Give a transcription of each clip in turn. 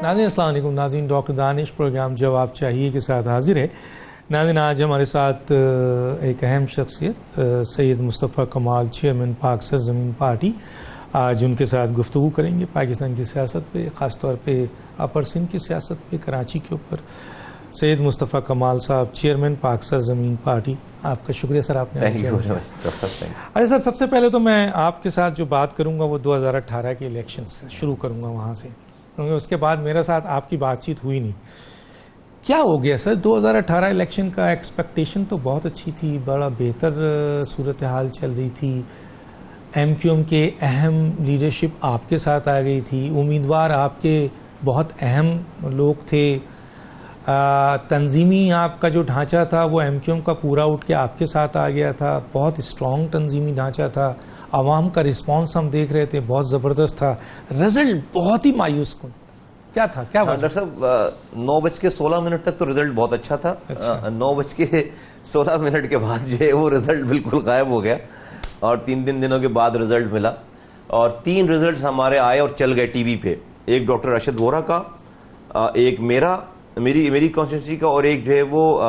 ناظرین السلام علیکم. ناظرین ڈاکٹر دانش پروگرام جواب چاہیے کے ساتھ حاضر ہے. ناظرین آج ہمارے ساتھ ایک اہم شخصیت سید مصطفیٰ کمال چیئرمین پاک سرزمین پارٹی، آج ان کے ساتھ گفتگو کریں گے پاکستان کی سیاست پہ، خاص طور پہ اپر سندھ کی سیاست پہ، کراچی کے اوپر. سید مصطفیٰ کمال صاحب چیئرمین پاک سرزمین پارٹی، آپ کا شکریہ سر. آپ نے اچھا سر، سب سے پہلے تو میں آپ کے ساتھ جو بات کروں گا وہ 2018 کے الیکشن سے شروع کروں گا، وہاں سے، کیونکہ اس کے بعد میرے ساتھ آپ کی بات چیت ہوئی نہیں. کیا ہو گیا سر 2018 الیکشن کا؟ ایکسپیکٹیشن تو بہت اچھی تھی، بڑا بہتر صورتحال چل رہی تھی، ایم کیو ایم کے اہم لیڈرشپ آپ کے ساتھ آ گئی تھی، امیدوار آپ کے بہت اہم لوگ تھے، تنظیمی آپ کا جو ڈھانچہ تھا وہ ایم کیو ایم کا پورا اٹھ کے آپ کے ساتھ آ گیا تھا، بہت اسٹرانگ تنظیمی ڈھانچہ تھا، عوام کا رسپانس ہم دیکھ رہے تھے بہت زبردست تھا، رزلٹ بہت ہی مایوس کن. کیا تھا؟ کیا ڈاکٹر صاحب 9:16 تک تو رزلٹ بہت اچھا تھا. 9:16 کے بعد جو ہے وہ رزلٹ بالکل غائب ہو گیا، اور 3 دنوں کے بعد رزلٹ ملا، اور 3 رزلٹس ہمارے آئے اور چل گئے ٹی وی پہ. ایک ڈاکٹر ارشد وورا کا، ایک میری کانسٹیٹوئنسی کا، اور ایک جو ہے وہ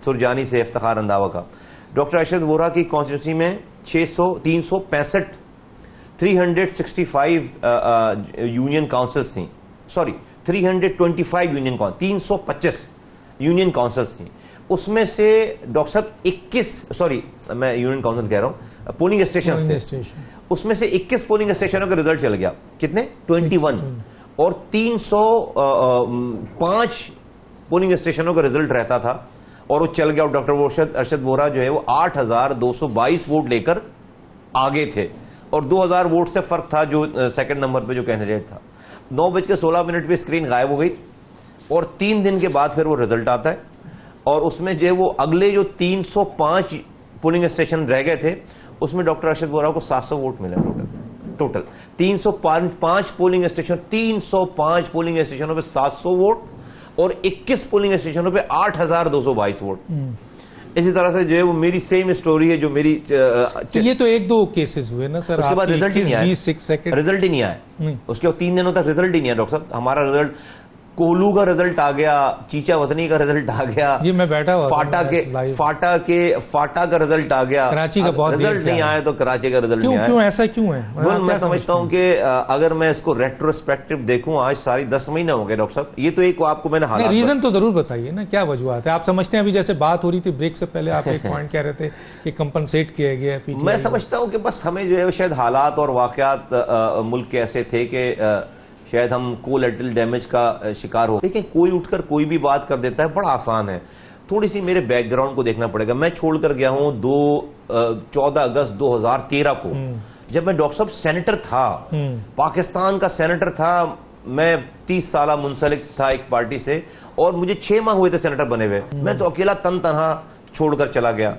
سرجانی سے افتخار انداوا کا. ڈاکٹر ارشد وورا کی کانسٹیٹوئنسی میں 365 یونین کاؤنسلز تھیں، 325 یونین کاؤنسل، 325 یونین کاؤنسلز تھیں. اس میں سے ڈاکٹر صاحب میں یونین کاؤنسل کہہ رہا ہوں، پولنگ اسٹیشن تھے، اس میں سے 21 پولنگ اسٹیشنوں کا رزلٹ چل گیا. کتنے؟ 21. اور 305 پولنگ اسٹیشنوں کا رزلٹ رہتا تھا، اور وہ چل گیا. اور ڈاکٹر ارشد وورا جو ہے وہ 8,222 ووٹ لے کر آگے تھے، اور 2,000 ووٹ سے فرق تھا جو سیکنڈ نمبر پہ جو کینڈیڈیٹ تھا. 9:16 پہ اسکرین غائب ہو گئی، اور 3 دن کے بعد پھر وہ رزلٹ آتا ہے. اور اس میں جو ہے وہ اگلے جو 305 پولنگ اسٹیشن رہ گئے تھے، اس میں ڈاکٹر ارشد وورا کو 700 ووٹ ملے ٹوٹل. 305 پولنگ اسٹیشن، 305 پولنگ اسٹیشنوں پہ 700 ووٹ، اور 21 پولنگ اسٹیشنوں پہ 8,222 ووٹ. اسی طرح سے جو ہے وہ میری سیم اسٹوری ہے جو میری یہ تو 1-2 کیسز ہوئے نا سر. اس کے بعد رزلٹ ہی نہیں آیا، اس کے بعد 3 دنوں تک رزلٹ ہی نہیں آیا. ڈاکٹر صاحب ہمارا رزلٹ، کوہلو کا رزلٹ آ گیا، چیچا وطنی کا رزلٹ آ گیا، جی میں بیٹھا ہوا، فاٹا کا رزلٹ آ گیا. کراچی کا بہت رزلٹ نہیں آیا تو کراچی کا رزلٹ نہیں آیا. کیوں ایسا کیوں ہے؟ میں سمجھتا ہوں کہ اگر میں اس کو ریٹروسپیکٹو دیکھوں، آج ساری 10 مہینے ہو گئے ڈاکٹر صاحب. یہ تو ایک آپ کو میں نے حالات، ریزن تو ضرور بتائیے نا، کیا وجوہات ہے؟ آپ سمجھتے ہیں ابھی جیسے بات ہو رہی تھی بریک سے پہلے، آپ ایک پوائنٹ کہہ رہے تھے کہ کمپنسیٹ کیا گیا. میں سمجھتا ہوں کہ بس ہمیں جو ہے شاید حالات اور واقعات ملک کے ایسے تھے کہ شاید ہم کولیٹرل ڈیمیج کا شکار ہو. لیکن کوئی اٹھ کر کوئی بھی بات کر دیتا ہے، بڑا آسان ہے. تھوڑی سی میرے بیک گراؤنڈ کو دیکھنا پڑے گا. میں چھوڑ کر گیا ہوں 14 اگست 2013 کو، جب میں ڈاکٹر صاحب سینیٹر تھا، پاکستان کا سینیٹر تھا. میں 30 سالہ منسلک تھا ایک پارٹی سے، اور مجھے 6 ماہ ہوئے تھے سینیٹر بنے ہوئے. میں تو اکیلا تنہا چھوڑ کر چلا گیا.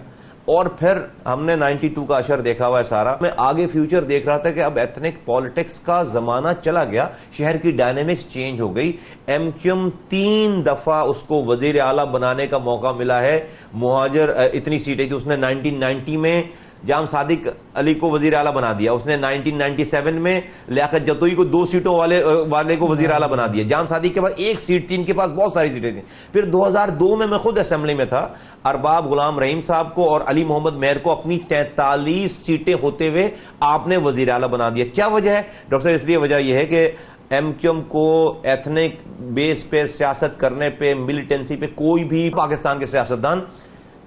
اور پھر ہم نے 92 کا اشر دیکھا ہوا ہے سارا. میں آگے فیوچر دیکھ رہا تھا کہ اب ایتھنک پالیٹکس کا زمانہ چلا گیا، شہر کی ڈائنامکس چینج ہو گئی. ایم کیو ایم 3 دفعہ اس کو وزیر اعلیٰ بنانے کا موقع ملا ہے. مہاجر اتنی سیٹیں تھی، اس نے 1990 میں جام صادق علی کو وزیر اعلیٰ بنا دیا. اس نے 1997 میں لیاقت جتوئی کو 2 سیٹوں والے کو وزیر اعلیٰ بنا دیا. جام صادق کے پاس 1 سیٹ تھی، ان کے پاس بہت ساری سیٹیں تھیں. پھر 2002 میں خود اسمبلی میں تھا، ارباب غلام رحیم صاحب کو اور علی محمد مہر کو اپنی 43 سیٹیں ہوتے ہوئے آپ نے وزیر اعلیٰ بنا دیا. کیا وجہ ہے ڈاکٹر صاحب؟ اس لیے وجہ یہ ہے کہ ایم کیو ایم کو ایتھنک بیس پہ سیاست کرنے پہ، ملیٹنسی پہ کوئی بھی پاکستان کے سیاستدان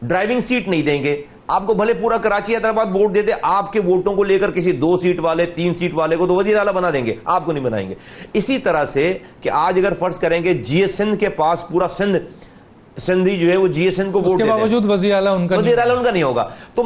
ڈرائیونگ سیٹ نہیں دیں گے. آپ کو بھلے پورا کراچی حیدرآباد ووٹ دے دے، آپ کے ووٹوں کو لے کر کسی 2 سیٹ والے، 3 سیٹ والے کو تو وزیر اعلیٰ بنا دیں گے، آپ کو نہیں بنائیں گے. اسی طرح سے کہ آج اگر فرض کریں کہ جی ایس سندھ کے پاس پورا سندھی جو ہے وہ جی ایس سندھ کو ووٹ دیتے ہیں، باوجود وزیر اعلیٰ ان کا نہیں ہوگا. تو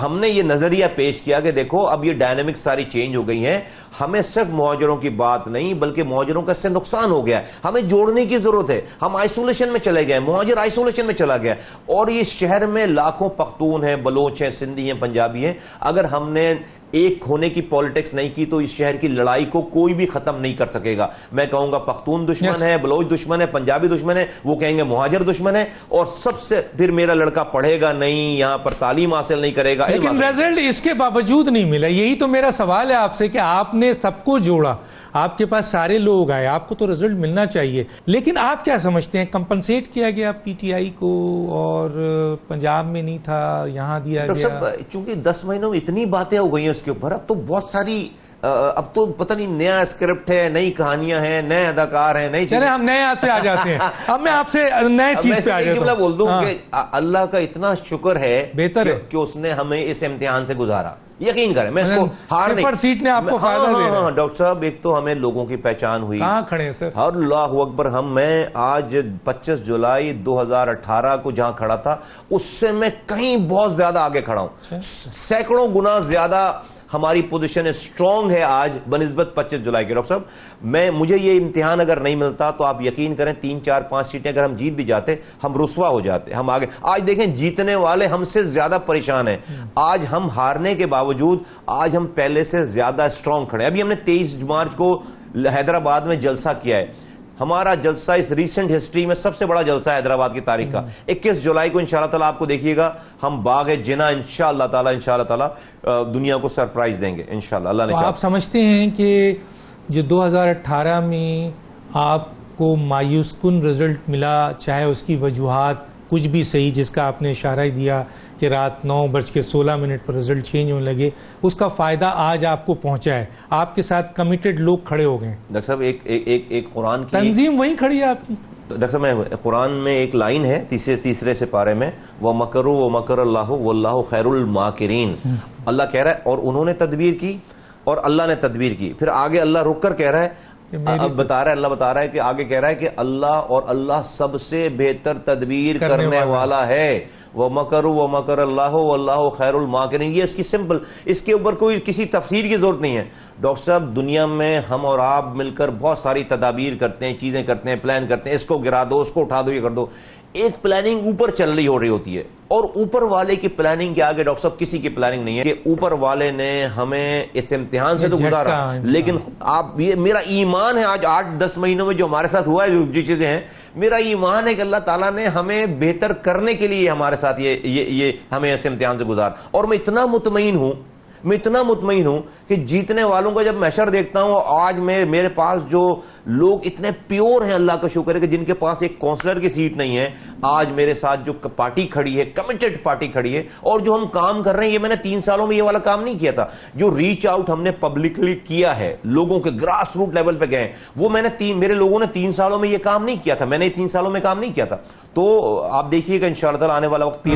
ہم نے یہ نظریہ پیش کیا کہ دیکھو اب یہ ڈائنامکس ساری چینج ہو گئی ہیں. ہمیں صرف مہاجروں کی بات نہیں بلکہ مہاجروں کا اس سے نقصان ہو گیا ہے، ہمیں جوڑنے کی ضرورت ہے. ہم آئسولیشن میں چلے گئے، مہاجر آئسولیشن میں چلا گیا، اور یہ شہر میں لاکھوں پختون ہیں، بلوچ ہیں، سندھی ہیں، پنجابی ہیں. اگر ہم نے ایک ہونے کی پالیٹکس نہیں کی تو اس شہر کی لڑائی کو کوئی بھی ختم نہیں کر سکے گا. میں کہوں گا پختون دشمن ہے, بلوچ دشمن ہے, پنجابی دشمن ہے, وہ کہیں گے مہاجر دشمن ہے, اور سب سے پھر میرا لڑکا پڑھے گا نہیں, یہاں پر تعلیم حاصل نہیں کرے گا. لیکن رزلٹ اس کے باوجود نہیں ملا. یہی تو میرا سوال ہے آپ سے کہ آپ نے سب کو جوڑا, آپ کے پاس سارے لوگ آئے, آپ کو تو رزلٹ ملنا چاہیے. لیکن آپ کیا سمجھتے ہیں, کمپنسیٹ کیا گیا پی ٹی آئی کو, اور پنجاب میں نہیں تھا یہاں دیا گیا؟ چونکہ 10 مہینوں میں اتنی باتیں ہو گئی ہیں اس کے اوپر, اب تو بہت ساری, اب تو پتہ نہیں نیا اسکرپٹ ہے, نئی کہانیاں ہیں, نئے اداکار ہیں, نئی چلے ہم نئے پہ آ جاتے ہیں. اب میں آپ سے نئے چیز پہ آ جاتا ہوں. میں بول دوں کہ اللہ کا اتنا شکر ہے بہتر ہے کہ اس نے ہمیں اس امتحان سے گزارا. یقین کریں, میں اس کو ہار نہیں, صفر سیٹ نے آپ کو فائدہ دے رہا ہے. ڈاکٹر صاحب ایک تو ہمیں لوگوں کی پہچان ہوئی. کہاں کھڑے ہیں سر؟ اللہ اکبر. میں آج 25 جولائی 2018 کو جہاں کھڑا تھا اس سے میں کہیں بہت زیادہ آگے کھڑا ہوں. سینکڑوں گنا زیادہ ہماری پوزیشن اسٹرانگ ہے آج بنسبت 25 جولائی کے. ڈاکٹر صاحب مجھے یہ امتحان اگر نہیں ملتا تو آپ یقین کریں 3 4 5 سیٹیں اگر ہم جیت بھی جاتے ہم رسوا ہو جاتے, ہم آگے. آج دیکھیں جیتنے والے ہم سے زیادہ پریشان ہیں. آج ہم ہارنے کے باوجود آج ہم پہلے سے زیادہ اسٹرانگ کھڑے ہیں. ابھی ہم نے 23 مارچ کو حیدرآباد میں جلسہ کیا ہے. ہمارا جلسہ اس ریسنٹ ہسٹری میں سب سے بڑا جلسہ ہے حیدرآباد کی تاریخ کا. 21 جولائی کو انشاءاللہ تعالیٰ آپ کو دیکھیے گا ہم باغ جنا انشاءاللہ تعالیٰ دنیا کو سرپرائز دیں گے انشاءاللہ. اللہ نے چاہا. آپ سمجھتے ہیں کہ جو 2018 میں آپ کو مایوس کن رزلٹ ملا, چاہے اس کی وجوہات کچھ بھی صحیح, جس کا آپ نے اشارہ دیا کہ رات 9:16 پر رزلٹ چینج ہونے لگے, اس کا فائدہ آج آپ کو پہنچا ہے. آپ کے ساتھ کمیٹڈ لوگ کھڑے ہو گئے. ڈاکٹر صاحب ایک قرآن کی تنظیم وہیں کھڑی ہے آپ کی. ڈاکٹر صاحب قرآن میں ایک لائن ہے تیسرے سپارے میں, وَمَكَرُوا وَمَكَرَ اللَّهُ وَاللَّهُ خَيْرُ الْمَاكِرِينَ. اللہ کہہ رہا ہے اور انہوں نے تدبیر کی اور اللہ نے تدبیر کی. پھر آگے اللہ رک کر کہہ رہا ہے, اب اللہ بتا رہا ہے کہ آگے کہہ رہا ہے کہ اللہ اور اللہ سب سے بہتر تدبیر کرنے والا ہے. وَمَكَرُوا وَمَكَرَ اللَّهُ وَاللَّهُ خَيْرُ الْمَاكِرِينَ. یہ اس کی سمپل, اس کے اوپر کوئی کسی تفسیر کی ضرورت نہیں ہے. ڈاکٹر صاحب دنیا میں ہم اور آپ مل کر بہت ساری تدابیر کرتے ہیں, چیزیں کرتے ہیں, پلان کرتے ہیں, اس کو گرا دو, اس کو اٹھا دو, یہ کر دو. ایک پلاننگ اوپر چل رہی ہو رہی ہوتی ہے, اور اوپر والے کی پلاننگ کے آگے ڈاکٹر صاحب کسی کی پلاننگ نہیں ہے. کہ اوپر والے نے ہمیں اس امتحان سے تو گزارا, لیکن آپ یہ میرا ایمان ہے آج 8-10 مہینوں میں جو ہمارے ساتھ ہوا ہے, جو چیزیں ہیں, میرا ایمان ہے کہ اللہ تعالیٰ نے ہمیں بہتر کرنے کے لیے ہمارے ساتھ یہ ہمیں اس امتحان سے گزار. اور میں اتنا مطمئن ہوں کہ جیتنے والوں کا جب محشر دیکھتا ہوں, آج میرے پاس جو لوگ اتنے پیور ہیں, اللہ کا شکر ہے کہ جن کے پاس ایک کونسلر کی سیٹ نہیں ہے, آج میرے ساتھ جو پارٹی کھڑی ہے, کمیٹڈ پارٹی کھڑی ہے, اور جو ہم کام کر رہے ہیں, یہ میں نے 3 سالوں میں یہ والا کام نہیں کیا تھا. جو ریچ آؤٹ ہم نے پبلکلی کیا ہے, لوگوں کے گراس روٹ لیول پہ گئے, وہ میں نے میرے لوگوں نے 3 سالوں میں یہ کام نہیں کیا تھا. میں نے 3 سالوں میں کام نہیں کیا تھا. تو آپ دیکھیے گا انشاءاللہ تعالیٰ آنے والا وقت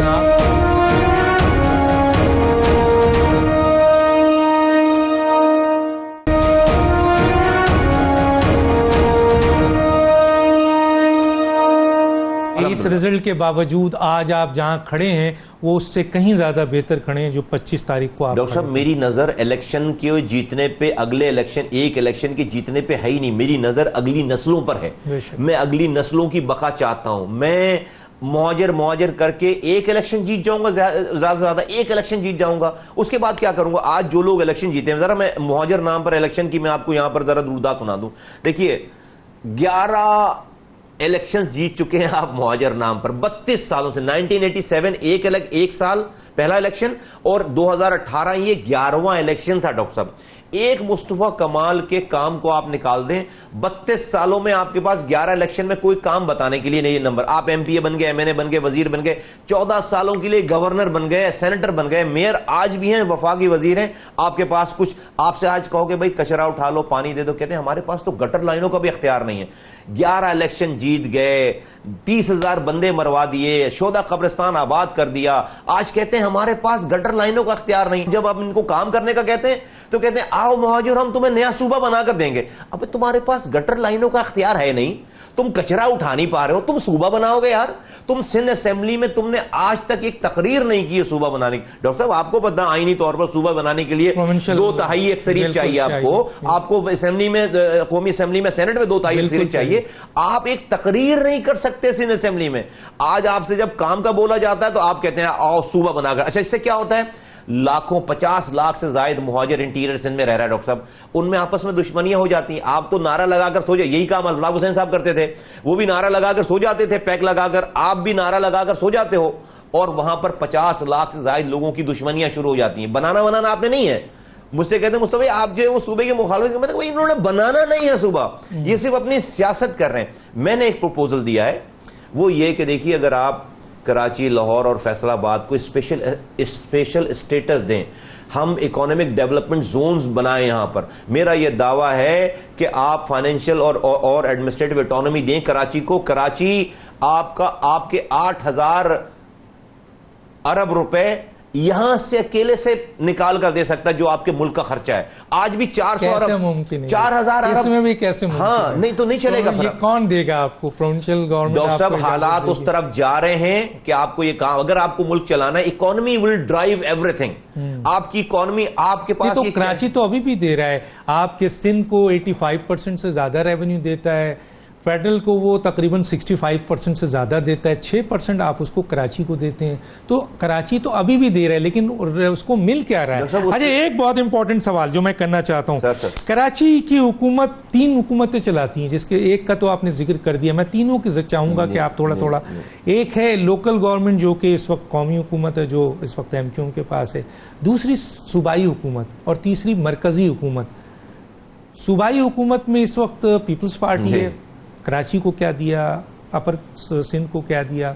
اس رزلٹ کے باوجود آج آپ جہاں کھڑے ہیں وہ اس سے کہیں زیادہ بہتر کھڑے ہیں جو 25 تاریخ کو آپ. ڈاکٹر صاحب میری نظر الیکشن کے جیتنے پہ, اگلے ایک الیکشن کے جیتنے پہ ہے ہی نہیں. میری نظر اگلی نسلوں پر ہے. میں اگلی نسلوں کی بقا چاہتا ہوں. میں مہاجر کر کے ایک الیکشن جیت جاؤں گا, زیادہ سے زیادہ ایک الیکشن جیت جاؤں گا. اس کے بعد کیا کروں گا؟ آج جو لوگ الیکشن جیتے ہیں, ذرا میں مہاجر نام پر الیکشن کی میں آپ کو یہاں پر ذرا دردات سنا دوں. دیکھیے 11 الیکشن جیت چکے ہیں آپ مہاجر نام پر 32 سالوں سے. 1987 ایک سال پہلا الیکشن, اور 2018 یہ 11واں الیکشن تھا. ڈاکٹر صاحب ایک مصطفیٰ کمال کے کام کو آپ نکال دیں, 32 سالوں میں آپ کے پاس 11 الیکشن میں کوئی کام بتانے کے لیے نہیں. نمبر آپ ایم پی اے بن گئے, ایم این اے بن گئے, وزیر بن گئے, 14 سالوں کے لیے گورنر بن گئے, سینیٹر بن گئے, میئر آج بھی ہیں, وفاقی وزیر ہیں. آپ کے پاس کچھ, آپ سے آج کہو کہ بھائی کچرا اٹھا لو, پانی دے دو, کہتے ہیں ہمارے پاس تو گٹر لائنوں کا بھی اختیار نہیں ہے. 11 الیکشن جیت گئے, 30,000 بندے مروا دیے, شہداء قبرستان آباد کر دیا. آج کہتے ہیں ہمارے پاس گٹر لائنوں کا اختیار نہیں. جب آپ ان کو کام کرنے کا کہتے ہیں تو کہتے ہیں آؤ مہاجر ہم تمہیں نیا صوبہ بنا کر دیں گے. اب تمہارے پاس گٹر لائنوں کا اختیار ہے نہیں, تم کچرا اٹھا نہیں پا رہے ہو, تم صوبہ بناؤ گے یار؟ تم سندھ اسمبلی میں تم نے آج تک ایک تقریر نہیں کی ہے صوبہ بنانے کی. ڈاکٹر صاحب آپ کو پتہ آئینی طور پر صوبہ بنانے کے لیے 2/3 اکثریت چاہیے آپ کو اسمبلی میں, قومی اسمبلی میں, سینٹ میں 2/3 اکثریت چاہیے. آپ ایک تقریر نہیں کر سکتے سندھ اسمبلی میں. آج آپ سے جب کام کا بولا جاتا ہے تو آپ کہتے ہیں آؤ صوبہ بنا کر. اچھا اس سے کیا ہوتا ہے؟ لاکھوں 50 لاکھ سے زائد مہاجر انٹیریئر سندھ میں رہ رہا ہے ڈاکٹر صاحب, ان میں آپس میں دشمنیاں ہو جاتی ہیں. آپ تو نعرہ لگا کر سو جائے, یہی کام الطاف حسین صاحب کرتے تھے, وہ بھی نعرہ لگا کر سو جاتے تھے پیک لگا کر, آپ بھی نعرہ لگا کر سو جاتے ہو, اور وہاں پر 50 لاکھ سے زائد لوگوں کی دشمنیاں شروع ہو جاتی ہیں. بنانا آپ نے نہیں ہے. مجھ سے کہتے ہیں مصطفیٰ آپ جو ہے وہ صوبے کے مخالفت, میں نے کہا انہوں نے بنانا نہیں ہے صوبہ, یہ صرف اپنی سیاست کر رہے ہیں. میں نے ایک پروپوزل دیا ہے, وہ یہ کہ دیکھیے اگر آپ کراچی, لاہور اور فیصل آباد کو اسپیشل اسٹیٹس دیں, ہم اکانومک ڈیولپمنٹ زونز بنائیں یہاں پر, میرا یہ دعویٰ ہے کہ آپ فائنینشیل اور ایڈمنسٹریٹو اٹانومی دیں کراچی کو. کراچی آپ کے 8000 ارب روپے یہاں سے اکیلے سے نکال کر دے سکتا ہے جو آپ کے ملک کا خرچہ ہے. آج بھی 400 ارب 4000 ارب, اس میں بھی کیسے ممکن ہاں نہیں تو نہیں چلے گا. یہ کون دے گا آپ کو؟ Provincial government. ڈاکٹر صاحب حالات اس طرف جا رہے ہیں کہ آپ کو یہ کام, اگر آپ کو ملک چلانا ہے, اکانومی ول ڈرائیو ایوری تھنگ. آپ کی اکانومی آپ کے پاس, تو کراچی تو ابھی بھی دے رہا ہے. آپ کے سندھ کو 85% سے زیادہ ریونیو دیتا ہے, فیڈرل کو وہ تقریباً 65% سے زیادہ دیتا ہے, 6% آپ اس کو کراچی کو دیتے ہیں. تو کراچی تو ابھی بھی دے رہا ہے, لیکن اس کو مل کیا رہا ہے؟ اچھا, ایک بہت امپورٹنٹ سوال جو میں کرنا چاہتا ہوں, کراچی کی حکومت 3 حکومتیں چلاتی ہیں, جس کے ایک کا تو آپ نے ذکر کر دیا, میں تینوں کی چاہوں گا کہ آپ تھوڑا. ایک ہے لوکل گورنمنٹ جو کہ اس وقت قومی حکومت ہے, جو اس وقت ایم کیو ایم کے پاس ہے, دوسری صوبائی حکومت, اور تیسری مرکزی حکومت. صوبائی حکومت میں اس وقت پیپلز پارٹی ہے, کراچی کو کیا دیا, اپر سندھ کو کیا دیا.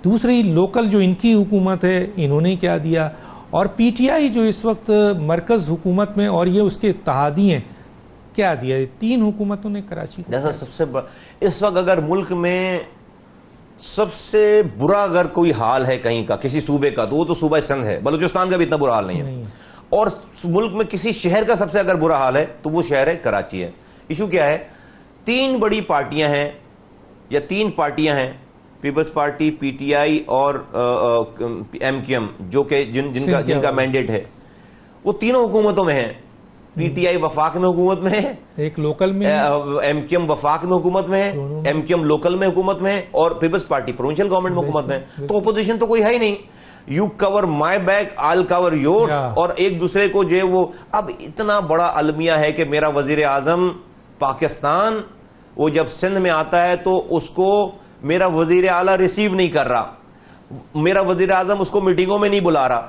دوسری لوکل جو ان کی حکومت ہے, انہوں نے کیا دیا, اور پی ٹی آئی جو اس وقت مرکز حکومت میں اور یہ اس کے اتحادی ہیں, کیا دیا. 3 حکومتوں نے کراچی کو. جیسا سب سے بڑا اس وقت اگر ملک میں سب سے برا اگر کوئی حال ہے کہیں کا, کسی صوبے کا, تو وہ تو صوبہ سندھ ہے. بلوچستان کا بھی اتنا برا حال نہیں ہے. اور ملک میں کسی شہر کا سب سے اگر برا حال ہے تو وہ شہر ہے کراچی ہے. ایشو کیا ہے, 3 بڑی پارٹیاں ہیں یا 3 پارٹیاں ہیں, Peoples Party, P T I اور ایم کیو ایم, جو کہ جن کا مینڈیٹ ہے, وہ تینوں حکومتوں میں ہیں. پی ٹی آئی وفاق میں حکومت میں ہے, ایک لوکل میں, ایم کیو ایم وفاق میں حکومت میں ہے, ایم کیو ایم لوکل میں حکومت میں ہے, اور پیپلز پارٹی پروونشل گورنمنٹ میں حکومت میں ہے. تو اپوزیشن تو کوئی ہے ہی نہیں. You cover my back, I cover yours, اور ایک دوسرے کو جو ہے وہ, اب اتنا بڑا المیہ ہے کہ میرا وزیر اعظم پاکستان وہ جب سندھ میں آتا ہے تو اس کو میرا وزیر اعلیٰ ریسیو نہیں کر رہا, میرا وزیر اعظم اس کو میٹنگوں میں نہیں بلا رہا.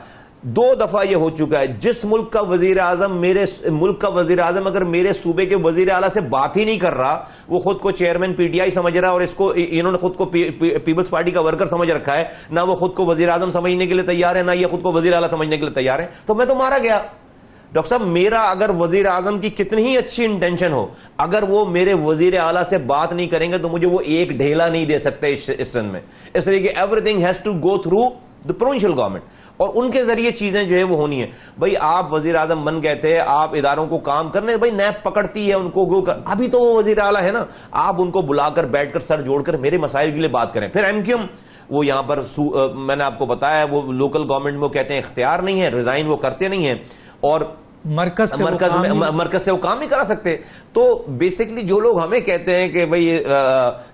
2 دفعہ یہ ہو چکا ہے. جس ملک کا وزیر اعظم, میرے ملک کا وزیر اعظم اگر میرے صوبے کے وزیر اعلیٰ سے بات ہی نہیں کر رہا, وہ خود کو چیئرمین پی ٹی آئی سمجھ رہا ہے, اور اس کو انہوں نے خود کو پیپلز پارٹی کا ورکر سمجھ رکھا ہے, نہ وہ خود کو وزیر اعظم سمجھنے کے لیے تیار ہے, نہ یہ خود کو وزیر اعلیٰ سمجھنے کے لیے تیار ہے, تو میں تو مارا گیا. ڈاکٹر صاحب میرا اگر وزیر اعظم کی کتنی ہی اچھی انٹینشن ہو, اگر وہ میرے وزیر اعلیٰ سے بات نہیں کریں گے تو مجھے وہ ایک ڈھیلا نہیں دے سکتے اس سندھ میں. اس لیے کہ everything has to go through the provincial government, اور ان کے ذریعے چیزیں جو ہے وہ ہونی ہے. بھائی آپ وزیر اعظم بن گئے تھے, آپ اداروں کو کام کرنے, بھائی نیب پکڑتی ہے ان کو, ابھی تو وہ وزیر اعلیٰ ہے نا, آپ ان کو بلا کر بیٹھ کر سر جوڑ کر میرے مسائل کے لیے بات کریں. پھر ایم کیو ایم, وہ یہاں پر میں نے آپ کو بتایا, وہ لوکل گورنمنٹ میں کہتے ہیں اختیار نہیں ہے, ریزائن وہ کرتے نہیں ہیں, اور مرکز سے وہ کام نہیں کرا سکتے. تو بیسکلی جو لوگ ہمیں کہتے ہیں کہ بھئی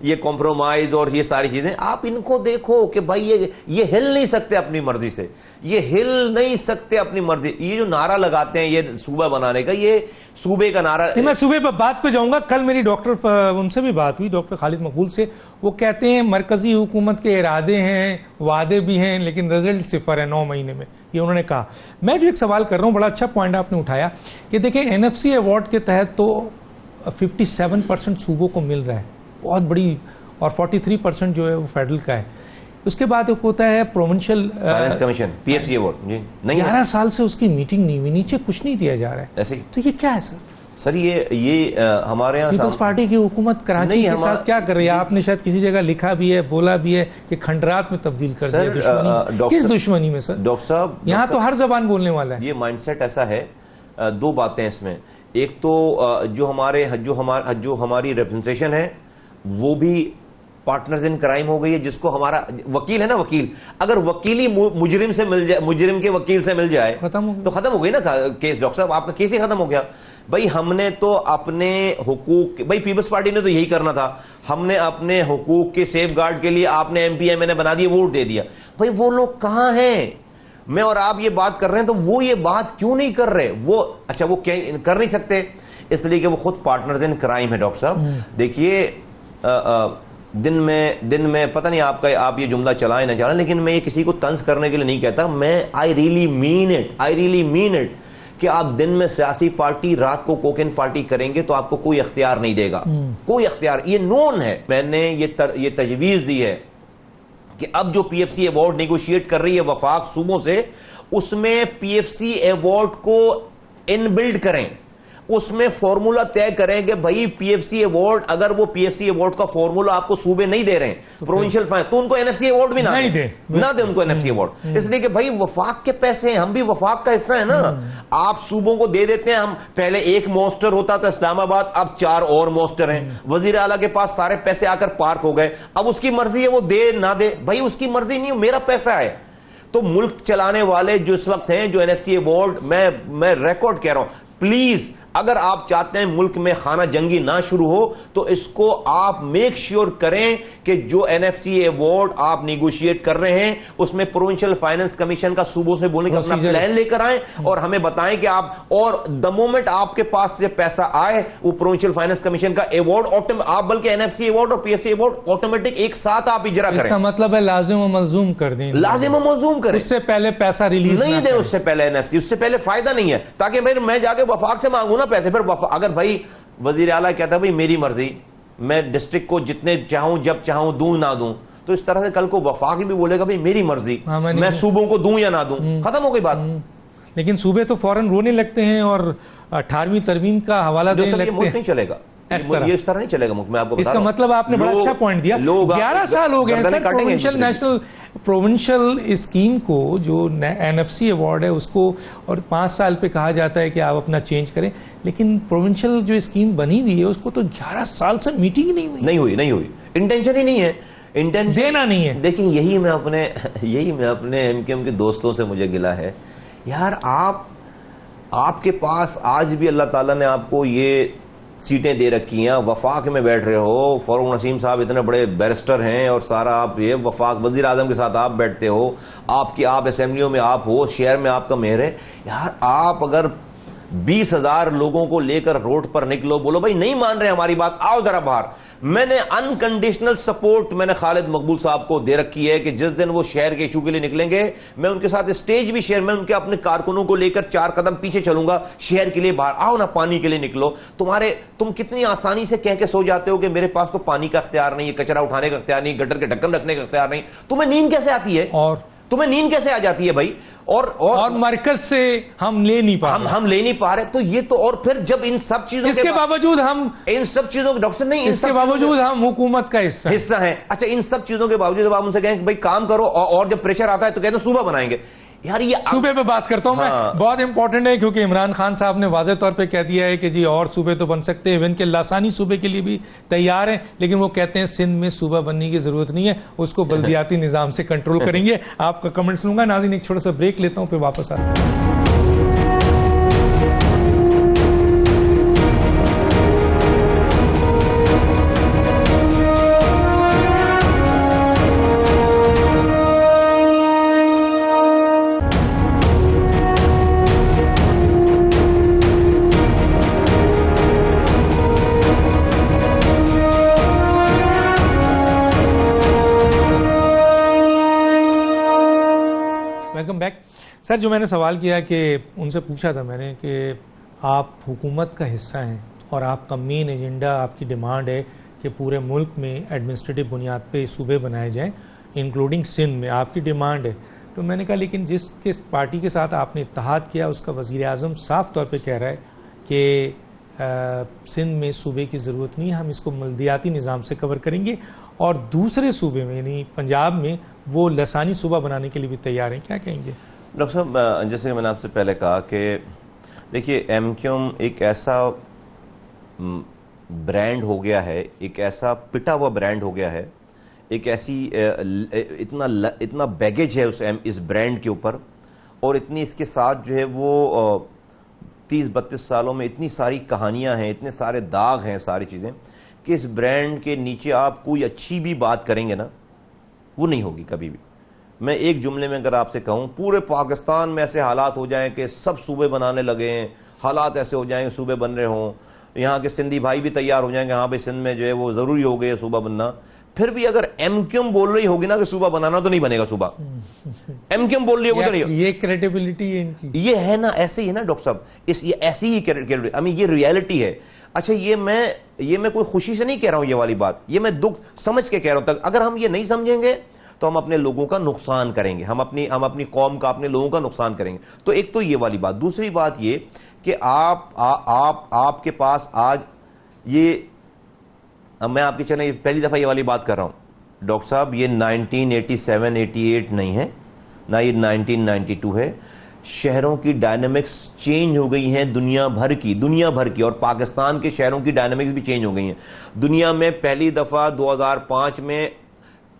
یہ کمپرومائز اور یہ ساری چیزیں, آپ ان کو دیکھو کہ بھئی یہ ہل نہیں سکتے اپنی مرضی سے, یہ ہل نہیں سکتے اپنی مرضی. یہ جو نعرہ لگاتے ہیں یہ صوبہ بنانے کا, یہ صوبے کا نعرہ. میں صوبے پر بات پہ جاؤں گا. کل میری ڈاکٹر ان سے بھی بات ہوئی, ڈاکٹر خالد مقبول سے. وہ کہتے ہیں مرکزی حکومت کے ارادے ہیں, وعدے بھی ہیں, لیکن رزلٹ 0 ہے 9 مہینے میں, یہ انہوں نے کہا. میں جو ایک سوال کر رہا ہوں, بڑا اچھا پوائنٹ آپ نے اٹھایا کہ دیکھیں این ایف سی ایوارڈ کے تحت تو 57% صوبوں کو مل رہا ہے, بہت بڑی, اور 43% جو ہے وہ فیڈرل کا ہے. اس کے بعد ایک ہوتا ہے provincial finance commission, P F C award, 11 سال سے اس کی میٹنگ نہیں ہوئی, نیچے کچھ نہیں دیا جا رہا ہے. ایسے ہی تو یہ کیا ہے سر؟ یہ ہمارے یہاں پیپلز پارٹی کی حکومت کراچی کے ساتھ کیا کر رہی ہے؟ آپ نے شاید کسی جگہ لکھا بھی ہے, بولا بھی ہے کہ کھنڈرات میں تبدیل کر دیا. دشمنی کس دشمنی میں سر؟ ڈاکٹر صاحب یہاں تو ہر زبان بولنے والا ہے. یہ مائنڈ سیٹ ایسا ہے, 2 باتیں اس میں. ایک تو جو ہماری ریپرزنٹیشن ہے وہ بھی پارٹنرز ان کرائم ہو گئی ہے, جس کو ہمارا وکیل ہے نا, وکیل اگر وکیلی مجرم سے مل جائے, مجرم کے وکیل سے مل جائے تو ختم ہو گئی نا کیس. ڈاکٹر صاحب آپ کا کیس ہی ختم ہو گیا. بھائی ہم نے تو اپنے حقوق, بھائی پیپلز پارٹی نے تو یہی کرنا تھا, ہم نے اپنے حقوق کے سیف گارڈ کے لیے آپ نے ایم پی ایم نے بنا دیے, ووٹ دے دیا. بھائی وہ لوگ کہاں ہیں, میں اور آپ یہ بات کر رہے ہیں تو وہ یہ بات کیوں نہیں کر رہے؟ وہ اچھا وہ کر نہیں سکتے اس لیے کہ وہ خود پارٹنرز ان کرائم ہے ڈاکٹر صاحب. دیکھیے دن میں پتہ نہیں آپ یہ جملہ چلائیں نہ چلائیں، لیکن میں یہ کسی کو طنز کرنے کے لیے نہیں کہتا، میں آئی ریئلی مین اٹ کہ آپ دن میں سیاسی پارٹی، رات کو کوکین پارٹی کریں گے تو آپ کو کوئی اختیار نہیں دے گا، کوئی اختیار، یہ نون ہے. میں نے یہ تجویز دی ہے کہ اب جو P F C award negotiate کر رہی ہے وفاق صوبوں سے، اس میں پی ایف سی ایوارڈ کو ان بلڈ کریں، اس میں فارمولا طے کریں کہ بھائی پی ایف سی ایوارڈ، اگر وہ پی ایف سی ایوارڈ کا فارمولا آپ کو صوبے نہیں دے رہے ہیں پروونشل فائن، تو ان کو این ایف سی ایوارڈ بھی نہ دے ان کو این ایف سی ایوارڈ، اس لیے کہ بھائی وفاق کے پیسے ہیں، ہم بھی وفاق کا حصہ ہیں نا. آپ صوبوں کو دے دیتے ہیں، ہم پہلے ایک مونسٹر ہوتا تھا اسلام آباد، اب 4 اور مونسٹر ہیں، وزیر اعلیٰ کے پاس سارے پیسے آ کر پارک ہو گئے، اب اس کی مرضی ہے وہ دے نہ دے. بھائی اس کی مرضی نہیں، میرا پیسہ ہے. تو ملک چلانے والے جو اس وقت ہیں، جو این ایف سی ایوارڈ، میں ریکارڈ کہہ رہا ہوں، پلیز اگر آپ چاہتے ہیں ملک میں خانہ جنگی نہ شروع ہو تو اس کو آپ میک شیور کریں کہ جو این ایف سی ایوارڈ آپ نیگوشیٹ کر رہے ہیں اس میں پروونشل فائننس کمیشن کا صوبوں سے بولنے کا اپنا پلان لے کر آئیں اور ہمیں بتائیں کہ آپ، اور دا مومنٹ آپ کے پاس سے پیسہ آئے وہ پروونشل فائننس کمیشن کا ایوارڈ آپ بلکہ این ایف سی ایوارڈ اور P F C award automatic ایک ساتھ آپ اجرا کریں. اس کا مطلب ہے لازم و ملزوم کر دیں، لازم و ملزوم کریں، اس سے پہلے پیسہ ریلیز نہیں دیں، اس سے پہلے این ایف سی، اس سے پہلے فائدہ نہیں ہے. تاکہ میں جا کے وفاق سے مانگوں نا پیسے، پھر اگر بھائی وزیر اعلیٰ کہتا ہے بھائی میری مرضی، میں ڈسٹرکٹ کو جتنے چاہوں جب چاہوں دوں نہ دوں، تو اس طرح سے کل کو وفاق بھی بولے گا بھائی میری مرضی، میں صوبوں کو دوں یا نہ دوں، ختم ہو گئی بات. لیکن صوبے تو فوراً رونے لگتے ہیں اور 18ویں ترمیم کا حوالہ دینے لگتے ہیں. ملک نہیں چلے گا، یہ اس طرح نہیں چلے گا ملک. میں آپ کو بتا اس کا مطلب آپ نے بڑا اچھا پوائنٹ دیا، 11 سال ہو گئے سر پروونشل اسکیم کو، جو این ایف سی ایوارڈ ہے اس کو، اور 5 سال پہ کہا جاتا ہے کہ آپ اپنا چینج کریں، لیکن پروونشل جو اسکیم بنی ہوئی ہے اس کو تو 11 سال سے میٹنگ نہیں ہوئی، انٹینشن ہی نہیں ہے، دینا نہیں ہے. دیکھیں یہی میں اپنے ایم کیو ایم کے دوستوں سے مجھے گلا ہے، یار آپ کے پاس آج بھی اللہ تعالیٰ نے آپ کو یہ سیٹیں دے رکھی ہیں، وفاق میں بیٹھ رہے ہو، فاروق نسیم صاحب اتنے بڑے بیرسٹر ہیں اور سارا آپ یہ وفاق وزیر اعظم کے ساتھ آپ بیٹھتے ہو، آپ اسمبلیوں میں آپ ہو، شہر میں آپ کا مہر ہے. یار آپ اگر 20,000 لوگوں کو لے کر روڈ پر نکلو، بولو بھائی نہیں مان رہے ہماری بات، آؤ ذرا باہر. میں نے انکنڈیشنل سپورٹ میں نے خالد مقبول صاحب کو دے رکھی ہے کہ جس دن وہ شہر کے ایشو کے لیے نکلیں گے میں ان کے ساتھ اسٹیج بھی شہر میں ان کے اپنے کارکنوں کو لے کر 4 قدم پیچھے چلوں گا شہر کے لیے. باہر آؤ نا، پانی کے لیے نکلو. تم کتنی آسانی سے کہہ کے سو جاتے ہو کہ میرے پاس تو پانی کا اختیار نہیں ہے، کچرا اٹھانے کا اختیار نہیں، گٹر کے ڈھکن رکھنے کا اختیار نہیں. تمہیں نیند کیسے آتی ہے؟ اور تمہیں نیند کیسے آ جاتی ہے بھائی؟ اور مرکز سے ہم لے نہیں پا رہے، تو یہ تو، اور پھر جب ان سب چیزوں کے باوجود ہم ان سب چیزوں کے ڈاکٹر نہیں، اس کے باوجود ہم حکومت کا حصہ ہیں. اچھا ان سب چیزوں کے باوجود جب آپ ان سے کہیں کہ بھائی کام کرو، اور جب پریشر آتا ہے تو کہتے ہیں صوبہ بنائیں گے. یار یہ صوبے پہ بات کرتا ہوں میں، بہت امپورٹنٹ ہے کیونکہ عمران خان صاحب نے واضح طور پہ کہہ دیا ہے کہ جی اور صوبے تو بن سکتے ہیں، ایون کہ لاسانی صوبے کے لیے بھی تیار ہیں، لیکن وہ کہتے ہیں سندھ میں صوبہ بننے کی ضرورت نہیں ہے، اس کو بلدیاتی نظام سے کنٹرول کریں گے. آپ کا کمنٹس لوں گا. ناظرین ایک چھوٹا سا بریک لیتا ہوں پھر واپس آتا ہوں. Welcome back. سر جو میں نے سوال کیا کہ ان سے پوچھا تھا میں نے کہ آپ حکومت کا حصہ ہیں اور آپ کا مین ایجنڈا، آپ کی ڈیمانڈ ہے کہ پورے ملک میں ایڈمنسٹریٹو بنیاد پہ صوبے بنائے جائیں انکلوڈنگ سندھ میں، آپ کی ڈیمانڈ ہے. تو میں نے کہا لیکن جس پارٹی کے ساتھ آپ نے اتحاد کیا اس کا وزیر اعظم صاف طور پہ کہہ رہا ہے کہ سندھ میں صوبے کی ضرورت نہیں ہے، ہم اس کو بلدیاتی نظام سے کور کریں گے، اور دوسرے صوبے میں یعنی پنجاب میں وہ لسانی صوبہ بنانے کے لیے بھی تیار ہیں. کیا کہیں گے ڈاکٹر صاحب؟ جیسے میں نے آپ سے پہلے کہا کہ دیکھیے ایم کیو ایم ایک ایسا برانڈ ہو گیا ہے، ایک ایسا پٹا ہوا برانڈ ہو گیا ہے، ایک ایسی اتنا بیگیج ہے اس برانڈ کے اوپر، اور اتنی اس کے ساتھ جو ہے وہ 30-32 سالوں میں اتنی ساری کہانیاں ہیں، اتنے سارے داغ ہیں، ساری چیزیں، کہ اس برانڈ کے نیچے آپ کوئی اچھی بھی بات کریں گے نا وہ نہیں ہوگی کبھی بھی. میں ایک جملے میں اگر آپ سے کہوں پورے پاکستان میں ایسے حالات ہو جائیں کہ سب صوبے بنانے لگے ہیں, حالات ایسے ہو جائیں کہ صوبے بن رہے ہوں, یہاں کے سندھی بھائی بھی تیار ہو جائیں کہ ہاں بھائی سندھ میں جو ہے وہ ضروری ہو گئی ہے صوبہ بننا, پھر بھی اگر ایم کیو ایم بول رہی ہوگی نا کہ صوبہ بنانا تو نہیں بنے گا صوبہ, ایم کیو ایم بول رہی ہوگی تو نہیں. یہ کریڈیبلٹی ہے ان کی, یہ ہے نا, ایسے ہی ہے نا ڈاکٹر صاحب, یہ ایسی ہی کریڈیبلٹی, یہ ریالٹی ہے. اچھا یہ میں کوئی خوشی سے نہیں کہہ رہا ہوں یہ والی بات, یہ میں دکھ سمجھ کے کہہ رہا ہوں. اگر ہم یہ نہیں سمجھیں گے تو ہم اپنے لوگوں کا نقصان کریں گے, ہم اپنی قوم کا, اپنے لوگوں کا نقصان کریں گے. تو ایک تو یہ والی بات. دوسری بات یہ کہ آپ کے پاس آج یہ, میں آپ کی چلیں پہلی دفعہ یہ والی بات کر رہا ہوں ڈاکٹر صاحب, یہ 1987-88 نہیں ہے, نہ یہ 1992 ہے. شہروں کی ڈائنامکس چینج ہو گئی ہیں دنیا بھر کی, اور پاکستان کے شہروں کی ڈائنامکس بھی چینج ہو گئی ہیں. دنیا میں پہلی دفعہ 2005 میں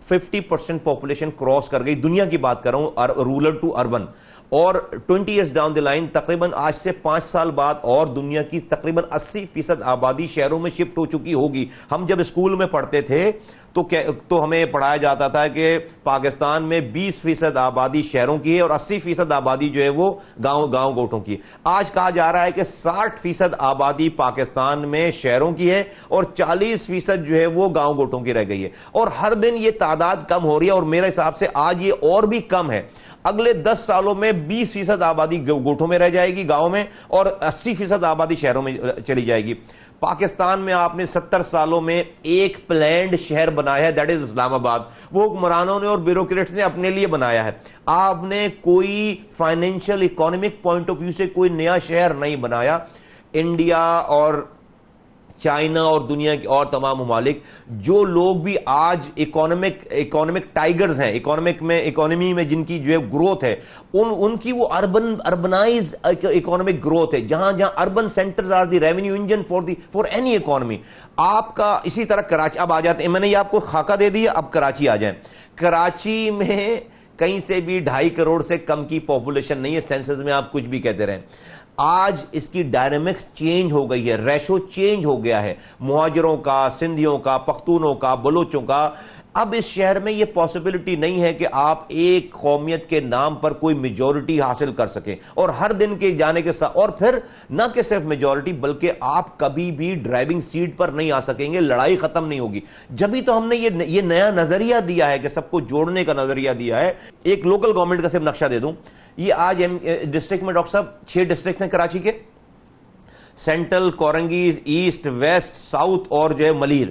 50% پاپولیشن کراس کر گئی, دنیا کی بات کر رہا ہوں, رورل ٹو اربن. اور 20 ایئرز ڈاؤن دی لائن, تقریباً آج سے 5 سال بعد اور دنیا کی تقریباً 80% آبادی شہروں میں شفٹ ہو چکی ہوگی. ہم جب اسکول میں پڑھتے تھے تو ہمیں پڑھایا جاتا تھا کہ پاکستان میں 20% آبادی شہروں کی ہے اور 80% آبادی جو ہے وہ گاؤں گوٹھوں کی. آج کہا جا رہا ہے کہ 60% آبادی پاکستان میں شہروں کی ہے اور 40% جو ہے وہ گاؤں گوٹھوں کی رہ گئی ہے. اور ہر دن یہ تعداد کم ہو رہی ہے, اور میرے حساب سے آج یہ اور بھی کم ہے. اگلے 10 سالوں میں 20% آبادی گوٹھوں میں رہ جائے گی, گاؤں میں, اور 80% آبادی شہروں میں چلی جائے گی. پاکستان میں آپ نے 70 سالوں میں ایک پلانڈ شہر بنایا ہے, دیٹ از اسلام آباد. وہ حکمرانوں نے اور بیوروکریٹس نے اپنے لیے بنایا ہے. آپ نے کوئی financial economic point of view سے کوئی نیا شہر نہیں بنایا. انڈیا اور چائنا اور دنیا کے اور تمام ممالک, جو لوگ بھی آج اکانومک ٹائیگرز ہیں, اکانومی میں جن کی جو ہے گروتھ ہے, ان کی وہ اربنائز اکانومک گروتھ ہے, جہاں urban centres are the revenue engine for any economy. آپ کا اسی طرح کراچی, اب آ جاتے ہیں, میں نے یہ آپ کو خاکہ دے دیا, اب کراچی آ جائیں. کراچی میں کہیں سے بھی 2.5 کروڑ سے کم کی پاپولیشن نہیں ہے, سینسس میں آپ کچھ بھی کہتے رہیں. آج اس کی ڈائنامکس چینج ہو گئی ہے, ریشو چینج ہو گیا ہے, مہاجروں کا, سندھیوں کا, پختونوں کا, بلوچوں کا. اب اس شہر میں یہ پاسبلٹی نہیں ہے کہ آپ ایک قومیت کے نام پر کوئی میجورٹی حاصل کر سکیں, اور ہر دن کے جانے کے ساتھ, اور پھر نہ کہ صرف میجورٹی بلکہ آپ کبھی بھی ڈرائیونگ سیٹ پر نہیں آ سکیں گے, لڑائی ختم نہیں ہوگی. جبھی تو ہم نے یہ نیا نظریہ دیا ہے کہ سب کو جوڑنے کا نظریہ دیا ہے. ایک لوکل گورنمنٹ کا صرف نقشہ دے دوں, یہ آج ڈسٹرکٹ میں ڈاکٹر صاحب 6 ڈسٹرکٹ ہیں کراچی کے, central, Korangi, east, west, south اور جو ہے ملیر.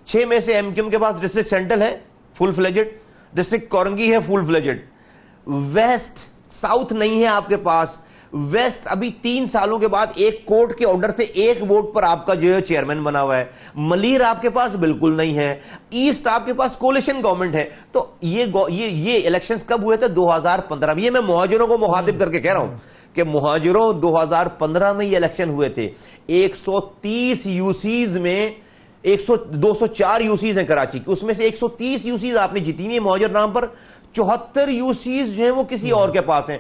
6 میں سے ایم کیو ایم کے پاس ڈسٹرکٹ سینٹرل ہے فل فلیجڈ, ڈسٹرکٹ کورنگی ہے فل فلیجڈ, ویسٹ ساؤتھ نہیں ہے آپ کے پاس. ویسٹ ابھی 3 سالوں کے بعد ایک کورٹ کے آرڈر سے 1 ووٹ پر آپ کا جو ہے چیئرمین بنا ہوا ہے. ملیر آپ کے پاس بالکل نہیں ہے. ایسٹ آپ کے پاس کولیشن گورنمنٹ ہے. تو یہ الیکشنز کب ہوئے تھے؟ 2015 میں. یہ میں مہاجروں کو مخاطب کر کے کہہ رہا ہوں کہ مہاجروں 2015 میں یہ الیکشن ہوئے تھے. 130 یوسیز میں 204 یوسیز ہیں کراچی کی, اس میں سے 130 یوسیز آپ نے جیتی ہوئی مہاجر نام پر, 74 یوسیز جو ہیں وہ کسی اور کے پاس ہیں.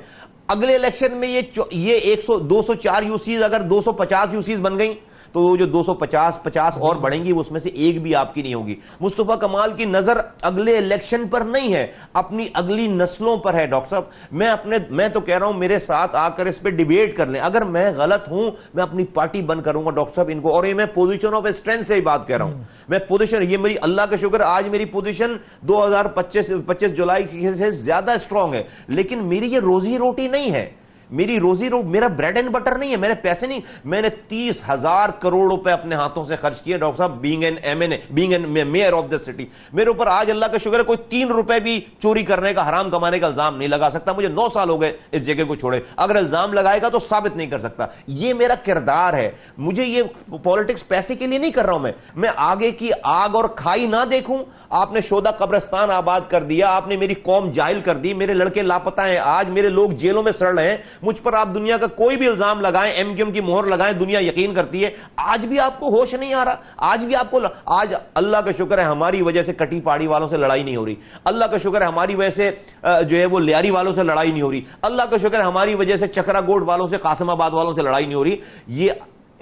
اگلے الیکشن میں یہ 204 یوسیز اگر 250 یوسیز بن گئیں تو وہ جو 250 اور بڑھیں گی, اس میں سے ایک بھی آپ کی نہیں ہوگی. مصطفیٰ کمال کی نظر اگلے الیکشن پر نہیں ہے, اپنی اگلی نسلوں پر ہے. ڈاکٹر صاحب میں تو کہہ رہا ہوں میرے ساتھ آ کر اس پہ ڈیبیٹ کر لیں. اگر میں غلط ہوں میں اپنی پارٹی بند کروں گا ڈاکٹر صاحب ان کو, اور یہ میں پوزیشن آف اسٹرینتھ سے ہی بات کہہ رہا ہوں. میں پوزیشن, یہ میری اللہ کا شکر آج میری پوزیشن 2025 جولائی سے زیادہ اسٹرانگ ہے, لیکن میری یہ روزی روٹی نہیں ہے. میری روزی میرا بریڈ اینڈ بٹر نہیں ہے. میں نے پیسے نہیں, میں نے 30,000 کروڑ روپے اپنے ہاتھوں سے خرچ کیے ڈاکٹر صاحب, being an measure of this city. میرے اوپر آج اللہ کا شکر ہے کوئی 3 روپے بھی چوری کرنے کا, حرام کمانے کا الزام نہیں لگا سکتا. مجھے 9 سال ہو گئے اس جگہ کو چھوڑے, اگر الزام لگائے گا تو ثابت نہیں کر سکتا. یہ میرا کردار ہے. مجھے یہ پالیٹکس پیسے کے لیے نہیں کر رہا ہوں. میں آگے کی آگ اور کھائی نہ دیکھوں. آپ نے شودا قبرستان آباد کر دیا, آپ نے میری قوم جائل کر دی, میرے لڑکے لاپتہ ہیں, آج میرے لوگ جیلوں میں سڑ رہے ہیں. مجھ پر آپ دنیا کا کوئی بھی الزام لگائیں, ایم کیو ایم کی مہر لگائیں, دنیا یقین کرتی ہے. آج بھی آپ کو ہوش نہیں آ رہا. آج بھی آپ کو, آج اللہ کا شکر ہے ہماری وجہ سے کٹی پاڑی والوں سے لڑائی نہیں ہو رہی. اللہ کا شکر ہے ہماری وجہ سے جو ہے وہ لیاری والوں سے لڑائی نہیں ہو رہی. اللہ کا شکر ہے ہماری وجہ سے چکرا گوڈ والوں سے, قاسم آباد والوں سے لڑائی نہیں ہو رہی.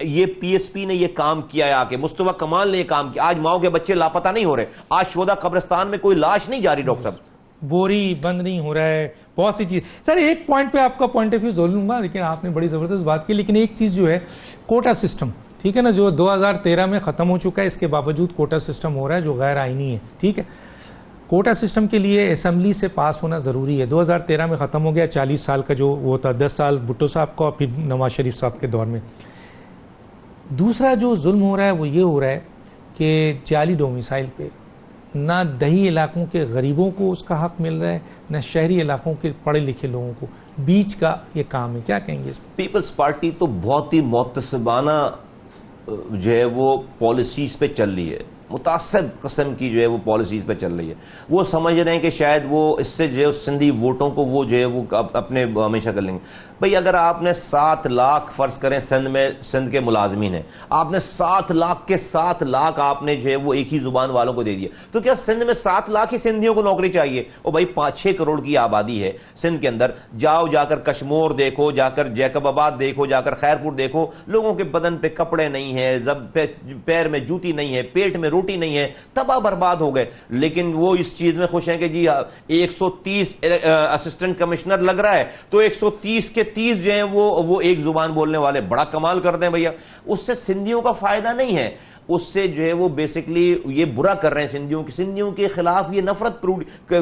یہ پی ایس پی نے یہ کام کیا ہے, آ کے مصطفیٰ کمال نے یہ کام کیا. آج ماؤں کے بچے لاپتہ نہیں ہو رہے. آج شودا قبرستان میں کوئی لاش نہیں جاری ڈاکٹر صاحب. بوری بند نہیں ہو رہا ہے, بہت سی چیز. سر ایک پوائنٹ پہ آپ کا پوائنٹ آف ویو ضرور لوں گا, لیکن آپ نے بڑی زبردست بات کی. لیکن ایک چیز جو ہے کوٹا سسٹم, ٹھیک ہے نا, جو 2013 میں ختم ہو چکا ہے, اس کے باوجود کوٹا سسٹم ہو رہا ہے جو غیر آئینی ہے, ٹھیک ہے. کوٹا سسٹم کے لیے اسمبلی سے پاس ہونا ضروری ہے. 2013 میں ختم ہو گیا, 40 سال کا جو وہ تھا, 10 سال بھٹو صاحب کا اور پھر نواز شریف صاحب کے دور میں. دوسرا جو ظلم ہو رہا ہے وہ یہ ہو رہا ہے کہ جعلی ڈومیسائل پہ نہ دیہی علاقوں کے غریبوں کو اس کا حق مل رہا ہے, نہ شہری علاقوں کے پڑھے لکھے لوگوں کو. بیچ کا یہ کام ہے, کیا کہیں گے اس میں؟ پیپلز پارٹی تو بہت ہی محتسبانہ جو ہے وہ پالیسیز پہ چل رہی ہے, متعصب قسم کی جو ہے وہ پالیسیز پہ چل رہی ہے. وہ سمجھ رہے ہیں کہ شاید وہ اس سے جو ہے سندھی ووٹوں کو وہ جو ہے وہ اپنے ہمیشہ کر لیں گے. بھئی اگر آپ نے 7 لاکھ فرض کریں سندھ میں, سندھ کے ملازمین ہیں, آپ نے 7 لاکھ کے 7 لاکھ آپ نے جو ہے وہ ایک ہی زبان والوں کو دے دیا, تو کیا سندھ میں 7 لاکھ ہی سندھیوں کو نوکری چاہیے؟ اور بھائی 5-6 کروڑ کی آبادی ہے سندھ کے اندر. جاؤ جا کر کشمور دیکھو, جا کر جیکب آباد دیکھو, جا کر خیرپور دیکھو, لوگوں کے بدن پہ کپڑے نہیں ہیں, پیر میں جوتی نہیں ہے, پیٹ میں روٹی نہیں ہے, تباہ برباد ہو گئے. لیکن وہ اس چیز میں خوش ہیں کہ جی 130 اسسٹنٹ کمشنر لگ رہا ہے تو 130 کے 30 جو ہیں وہ ایک زبان بولنے والے. بڑا کمال کر دیں بھیا. اس سے سندھیوں کا فائدہ نہیں ہے, اس سے جو ہے وہ بیسکلی یہ برا کر رہے ہیں سندھیوں کے خلاف, یہ نفرت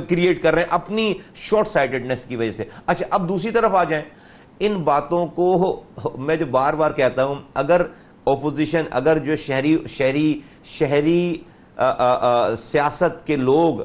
کریٹ کر رہے ہیں اپنی شارٹ سائٹڈنس کی وجہ سے. اچھا اب دوسری طرف آ جائیں, ان باتوں کو میں جو بار بار کہتا ہوں, اگر اپوزیشن, اگر جو شہری سیاست کے لوگ,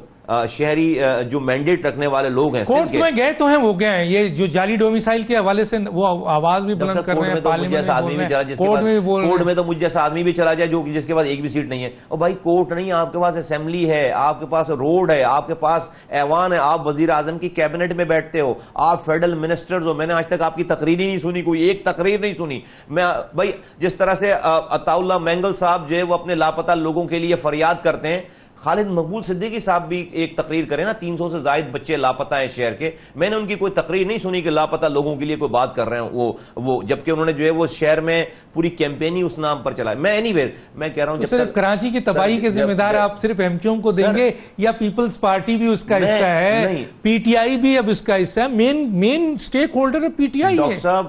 شہری جو مینڈیٹ رکھنے والے لوگ ہیں, کورٹ میں گئے تو ہیں, وہ گئے ہیں, یہ جو جعلی ڈومیسائل کے حوالے سے وہ آواز بھی بلند کر رہے ہیں, پارلیمنٹ میں, کورٹ میں بھی بول رہے ہیں. کورٹ میں تو مجھ جیسا آدمی بھی چلا جائے جو جس کے پاس ایک بھی سیٹ نہیں ہے. اور بھائی کورٹ نہیں, آپ کے پاس اسمبلی ہے, آپ کے پاس روڈ ہے, آپ کے پاس ایوان ہے, آپ وزیر اعظم کی کیبنٹ میں بیٹھتے ہو, آپ فیڈرل منسٹرز ہو. میں نے آج تک آپ کی تقریر ہی نہیں سنی, کوئی ایک تقریر نہیں سنی. میں بھائی جس طرح سے عطا اللہ مینگل صاحب جو ہے وہ اپنے لاپتہ لوگوں کے لیے فریاد کرتے ہیں, خالد مقبول صدیقی صاحب بھی ایک تقریر کریں نا, 300 سے زائد بچے لاپتہ ہیں شہر کے. میں نے ان کی کوئی تقریر نہیں سنی کہ لاپتہ لوگوں کے لیے کوئی بات کر رہے ہیں وہ جبکہ انہوں نے جو ہے وہ شہر میں پوری کیمپین ہی اس نام پر چلا ہے. میں اینی ویز میں کہہ رہا ہوں, صرف کراچی کی تباہی کے ذمہ دار آپ صرف ایم کیو ایم کو دیں گے یا پیپلز پارٹی بھی اس کا حصہ ہے, پی ٹی آئی بھی اب اس کا حصہ ہے, main stakeholder P T I ہے. ڈاکٹر صاحب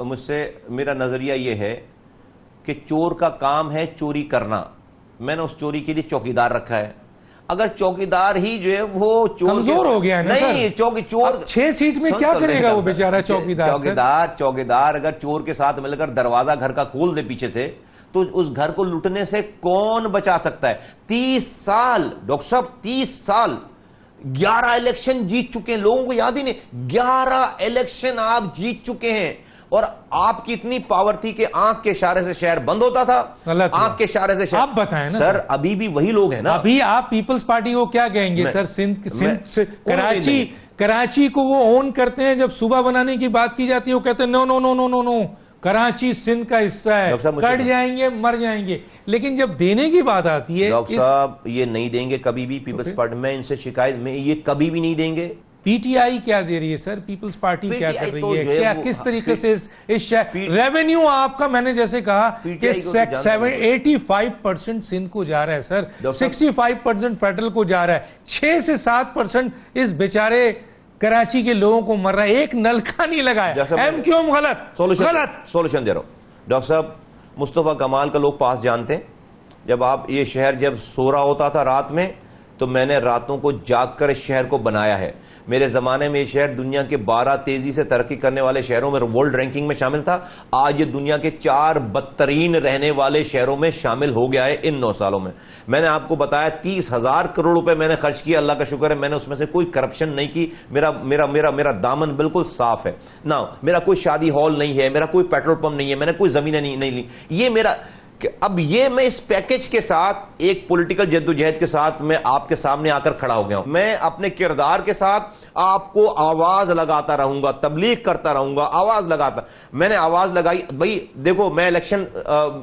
مجھ سے میرا نظریہ یہ ہے کہ چور کا کام ہے چوری کرنا, میں نے اس چوری کے لیے چوکیدار رکھا ہے. اگر چوکیدار ہی جو ہے وہ کمزور ہو گیا ہے نا, نہیں چور 6 سیٹ میں کیا کرے گا وہ بیچارہ چوکیدار اگر چور کے ساتھ مل کر دروازہ گھر کا کھول دے پیچھے سے, تو اس گھر کو لٹنے سے کون بچا سکتا ہے؟ 30 سال ڈاکٹر صاحب, 30 سال 11 الیکشن جیت چکے ہیں, لوگوں کو یاد ہی نہیں, 11 الیکشن آپ جیت چکے ہیں. اور آپ کی اتنی پاور تھی کہ آنکھ کے اشارے سے شہر بند ہوتا تھا, آنکھ کے اشارے سے شہر. آپ بتائیں نا سر, ابھی بھی وہی لوگ ہیں نا. ابھی آپ پیپلز پارٹی کو کیا کہیں گے سر؟ کراچی کو وہ اون کرتے ہیں, جب صوبہ بنانے کی بات کی جاتی ہے وہ کہتے ہیں نو نو نو نو نو نو, کراچی سندھ کا حصہ ہے, کٹ جائیں گے مر جائیں گے. لیکن جب دینے کی بات آتی ہے, ڈاکٹر صاحب یہ نہیں دیں گے کبھی بھی. پیپلز پارٹی میں ان سے شکایت, میں یہ کبھی بھی نہیں دیں گے. پی ٹی آئی کیا دے رہی ہے سر؟ پیپلز پارٹی کیا کر رہی ہے؟ کیا کس طریقے سے ریونیو آپ کا, میں نے جیسے کہا کہ 85% سندھ کو جا رہا ہے سر, 65% فیڈرل کو جا رہا ہے, 6 سے 7% اس بیچارے کراچی کے لوگوں کو مر رہا ہے. ایک نلکا نہیں لگا ہے. ایم کیو ایم غلط سولوشن دے رہا ہوں. ڈاکٹر صاحب مصطفیٰ کمال کا لوگ پاس جانتے ہیں, جب آپ یہ شہر جب سو رہا ہوتا تھا رات میں, تو میں نے راتوں کو جاگ کر اس شہر کو بنایا ہے. میرے زمانے میں یہ شہر دنیا کے 12 تیزی سے ترقی کرنے والے شہروں میں ورلڈ رینکنگ میں شامل تھا. آج یہ دنیا کے 4 بدترین رہنے والے شہروں میں شامل ہو گیا ہے ان 9 سالوں میں. میں نے آپ کو بتایا 30,000 کروڑ روپے میں نے خرچ کیا, اللہ کا شکر ہے میں نے اس میں سے کوئی کرپشن نہیں کی. میرا دامن بالکل صاف ہے نا. میرا کوئی شادی ہال نہیں ہے, میرا کوئی پیٹرول پمپ نہیں ہے, میں نے کوئی زمینیں نہیں لی. یہ میرا اب یہ میں اس پیکج کے ساتھ ایک پولیٹیکل جدوجہد کے ساتھ میں آپ کے سامنے آ کر کھڑا ہو گیا ہوں. میں اپنے کردار کے ساتھ آپ کو آواز لگاتا رہوں گا, تبلیغ کرتا رہوں گا, آواز لگاتا. میں نے آواز لگائی بھائی دیکھو, میں الیکشن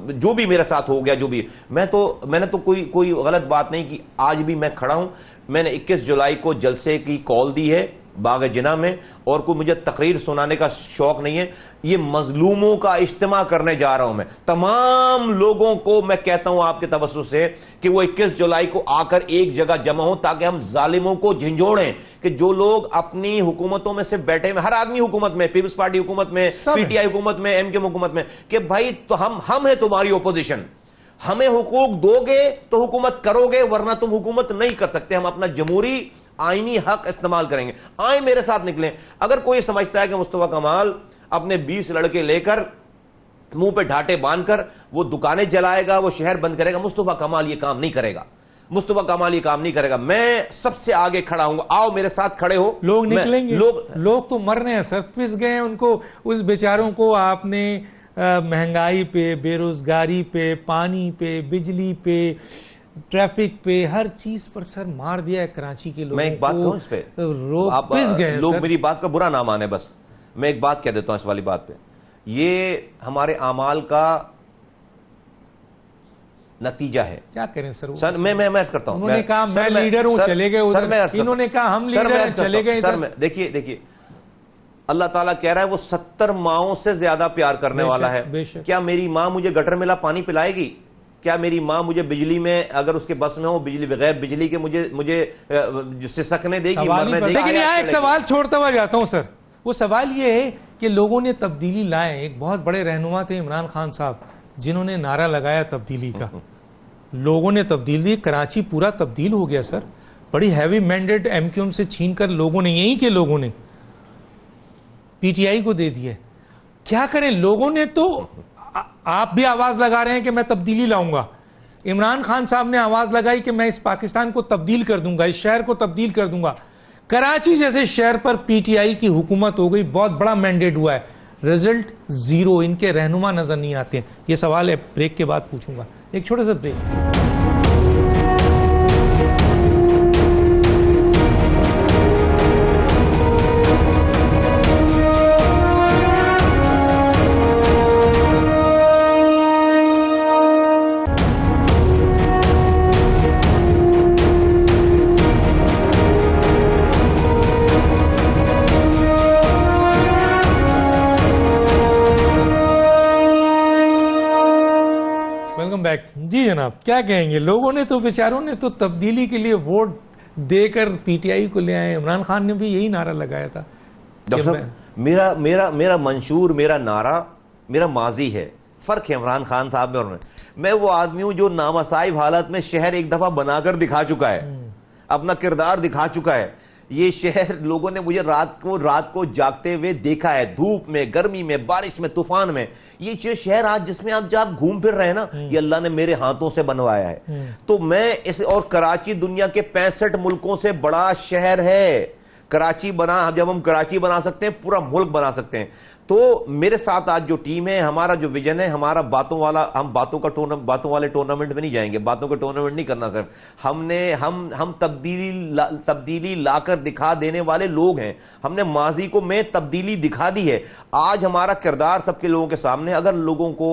جو بھی میرے ساتھ ہو گیا, جو بھی میں نے تو کوئی غلط بات نہیں کی. آج بھی میں کھڑا ہوں. میں نے 21 جولائی کو جلسے کی کال دی ہے باغ جناح میں, اور کوئی مجھے تقریر سنانے کا شوق نہیں ہے. یہ مظلوموں کا اجتماع کرنے جا رہا ہوں میں. تمام لوگوں کو میں کہتا ہوں آپ کے توسط سے کہ وہ 21 جولائی کو آ کر ایک جگہ جمع ہوں تاکہ ہم ظالموں کو جھنجھوڑیں کہ جو لوگ اپنی حکومتوں میں سے بیٹھے ہیں, ہر آدمی حکومت میں, پیپلز پارٹی حکومت میں, پی ٹی آئی حکومت میں, ایم کیو حکومت میں, کہ بھائی تو ہم ہیں تمہاری اپوزیشن, ہمیں حقوق دو گے تو حکومت کرو گے, ورنہ تم حکومت نہیں کر سکتے. ہم اپنا جمہوری آئینی حق استعمال کریں گے. آئیں میرے ساتھ نکلیں. اگر کوئی سمجھتا ہے کہ مصطفیٰ کمال اپنے 20 لڑکے لے کر منہ پہ ڈھاٹے باندھ کر وہ دکانیں جلائے گا, وہ شہر بند کرے گا, مصطفیٰ کمال یہ کام نہیں کرے گا. مصطفیٰ کمال یہ کام نہیں کرے گا. میں سب سے آگے کھڑا ہوں گا, آؤ میرے ساتھ کھڑے ہو. لوگ نکلیں گے, لوگ تو مر رہے ہیں سر, پس گئے ہیں. ان کو, اس بیچاروں کو آپ نے مہنگائی پہ, بے روزگاری پہ, پانی پہ, بجلی پہ, ٹریفک پہ, ہر چیز پر سر مار دیا ہے کراچی کے لوگوں کو. میں ایک بات کہوں اس پہ, پس گئے ہیں. لوگ میری بات کا برا نہ مانے, بس میں ایک بات کہہ دیتا ہوں اس والی بات پہ. یہ ہمارے اعمال کا نتیجہ ہے. کیا کریں سر, سر میں عرض کرتا ہوں, انہوں نے کہا میں لیڈر ہوں, چلے گئے ادھر. انہوں نے کہا ہم لیڈر ہیں, چلے گئے ادھر. دیکھیے اللہ تعالیٰ کہہ رہا ہے وہ 70 ماؤں سے زیادہ پیار کرنے والا ہے. کیا میری ماں مجھے گٹر ملا پانی پلائے گی؟ کیا میری ماں مجھے بجلی میں, اگر اس کے بس میں ہو, بجلی بغیر بجلی کے مجھے سسکنے دے گی, مرنے دے گی؟ لیکن یہاں ایک سوال چھوڑتا ہوا جاتا ہوں سر. وہ سوال یہ ہے کہ لوگوں نے تبدیلی لائے. ایک بہت بڑے رہنما تھے عمران خان صاحب, جنہوں نے نعرہ لگایا تبدیلی کا. لوگوں نے تبدیلی, کراچی پورا تبدیل ہو گیا سر. بڑی heavy mandate M Q M سے چھین کر لوگوں نے, یہیں کے لوگوں نے پی ٹی آئی کو دے دیا. کیا کریں, لوگوں نے تو, آپ بھی آواز لگا رہے ہیں کہ میں تبدیلی لاؤں گا. عمران خان صاحب نے آواز لگائی کہ میں اس پاکستان کو تبدیل کر دوں گا, اس شہر کو تبدیل کر دوں گا. کراچی جیسے شہر پر پی ٹی آئی کی حکومت ہو گئی, بہت بڑا مینڈیٹ ہوا ہے, رزلٹ زیرو. ان کے رہنما نظر نہیں آتے ہیں. یہ سوال ہے, بریک کے بعد پوچھوں گا. ایک چھوٹا سا بریک. جی جناب, کیا کہیں گے؟ لوگوں نے تو, بیچاروں نے تو تبدیلی کے لیے ووٹ دے کر پی ٹی آئی کو لے آئے. عمران خان نے بھی یہی نعرہ لگایا تھا. میرا منشور, میرا نعرہ, میرا ماضی ہے. فرق ہے عمران خان صاحب میں اور میں وہ آدمی ہوں جو نامصائب حالت میں شہر ایک دفعہ بنا کر دکھا چکا ہے, اپنا کردار دکھا چکا ہے. یہ شہر لوگوں نے مجھے رات کو جاگتے ہوئے دیکھا ہے, دھوپ میں, گرمی میں, بارش میں, طوفان میں. یہ شہر آج جس میں آپ جب گھوم پھر رہے ہیں نا, یہ اللہ نے میرے ہاتھوں سے بنوایا ہے. تو میں اور کراچی دنیا کے 65 ملکوں سے بڑا شہر ہے. کراچی بنا, جب ہم کراچی بنا سکتے ہیں, پورا ملک بنا سکتے ہیں. تو میرے ساتھ آج جو ٹیم ہے, ہمارا جو ویژن ہے, ہمارا باتوں والا, ہم باتوں والے ٹورنامنٹ میں نہیں جائیں گے, باتوں کا ٹورنامنٹ نہیں کرنا. صرف ہم تبدیلی لا کر دکھا دینے والے لوگ ہیں. ہم نے ماضی کو میں تبدیلی دکھا دی ہے. آج ہمارا کردار سب کے لوگوں کے سامنے. اگر لوگوں کو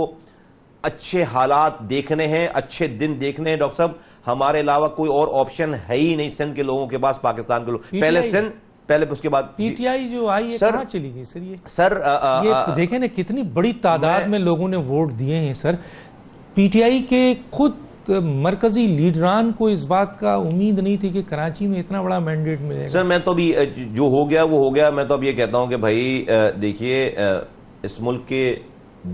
اچھے حالات دیکھنے ہیں, اچھے دن دیکھنے ہیں, ڈاکٹر صاحب ہمارے علاوہ کوئی اور آپشن ہے ہی نہیں سندھ کے لوگوں کے پاس, پاکستان کے لوگ. پہلے سندھ, پہلے اس کے بعد پی ٹی آئی جو آئی ہے, کہاں چلی گئی سر؟ یہ سر دیکھیں نا, کتنی بڑی تعداد میں لوگوں نے ووٹ دیے ہیں سر. پی ٹی آئی کے خود مرکزی لیڈران کو اس بات کا امید نہیں تھی کہ کراچی میں اتنا بڑا مینڈیٹ ملے گا. سر میں تو ابھی جو ہو گیا وہ ہو گیا. میں تو اب یہ کہتا ہوں کہ بھائی دیکھیے, اس ملک کے